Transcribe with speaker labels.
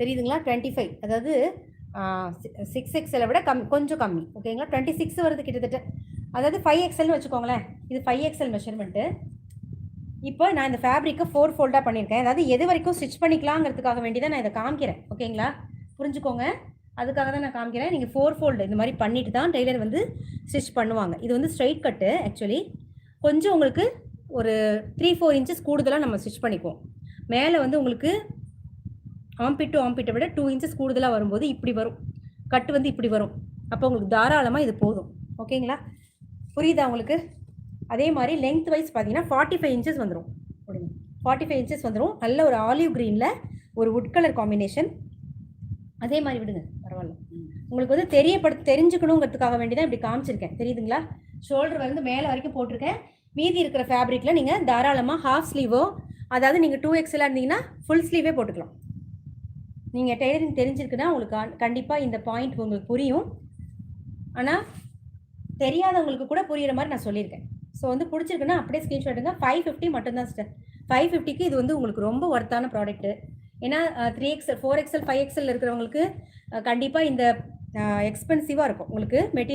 Speaker 1: தெரியுதுங்களா? 25, அதாவது 6XL விட கொஞ்சம் கம்மி. ஓகேங்களா? 26 வருது கிட்டத்தட்ட. அதாவது 5XLன்னு வச்சுக்கோங்களேன். இது 5XL மெஷர்மெண்ட்டு. இப்போ நான் இந்த ஃபேப்ரிக்கை 4 ஃபோல்டாக பண்ணியிருக்கேன். அதாவது எது வரைக்கும் ஸ்டிச் பண்ணிக்கலாங்கிறதுக்காக வேண்டி தான் நான் இதை காமிக்கிறேன். ஓகேங்களா? புரிஞ்சுக்கோங்க. அதுக்காக தான் நான் காமிக்கிறேன். நீங்கள் 4 ஃபோல்டு இந்த மாதிரி பண்ணிட்டு தான் டெய்லர் வந்து ஸ்டிச் பண்ணுவாங்க. இது வந்து ஸ்ட்ரைட் கட்டு. ஆக்சுவலி கொஞ்சம் உங்களுக்கு ஒரு 3-4 இன்ச்சஸ் கூடுதலாக நம்ம ஸ்டிச் பண்ணிக்குவோம். மேலே வந்து உங்களுக்கு ஆம்பிட் டு ஆம்பிட்டை விட 2 இன்ச்சஸ் கூடுதலாக வரும்போது இப்படி வரும். கட்டு வந்து இப்படி வரும். அப்போ உங்களுக்கு தாராளமாக இது போதும். ஓகேங்களா? புரியுதா உங்களுக்கு? அதே மாதிரி லென்த் வைஸ் பார்த்தீங்கன்னா 45 இன்ச்சஸ் வந்துடும். 45 இன்ச்சஸ் வந்துடும். நல்ல ஒரு ஆலிவ் க்ரீனில் ஒரு வுட் கலர் காம்பினேஷன். அதே மாதிரி விடுங்க, பரவாயில்ல. உங்களுக்கு வந்து தெரிஞ்சுக்கணுங்கிறதுக்காக வேண்டி தான் இப்படி காமிச்சிருக்கேன். தெரியுதுங்களா? ஷோல்டர் வந்து மேலே வரைக்கும் போட்டிருக்கேன். மீதி இருக்கிற ஃபேப்ரிக்கில் நீங்கள் தாராளமாக ஹாஃப் ஸ்லீவோ, அதாவது நீங்கள் 2XL இருந்தீங்கன்னா ஃபுல் ஸ்லீவே போட்டுக்கலாம். நீங்கள் டெய்லரிங் தெரிஞ்சிருக்குன்னா உங்களுக்கு கண்டிப்பாக இந்த பாயிண்ட் உங்களுக்கு புரியும். ஆனால் தெரியாதவங்களுக்கு கூட புரிகிற மாதிரி நான் சொல்லியிருக்கேன். ஸோ வந்து பிடிச்சிருக்குன்னா அப்படியே ஸ்க்ரீன்ஷாட் எடுங்க. 550 மட்டும்தான் சிஸ்டர். 550க்கு இது வந்து உங்களுக்கு ரொம்ப ஒர்த்தான ப்ராடக்ட்டு. ஏன்னா 3XL 4XL 5XL இருக்கிறவங்களுக்கு கண்டிப்பாக இந்த எக்ஸ்பென்சிவாக இருக்கும் உங்களுக்கு மெட்டீரியல்.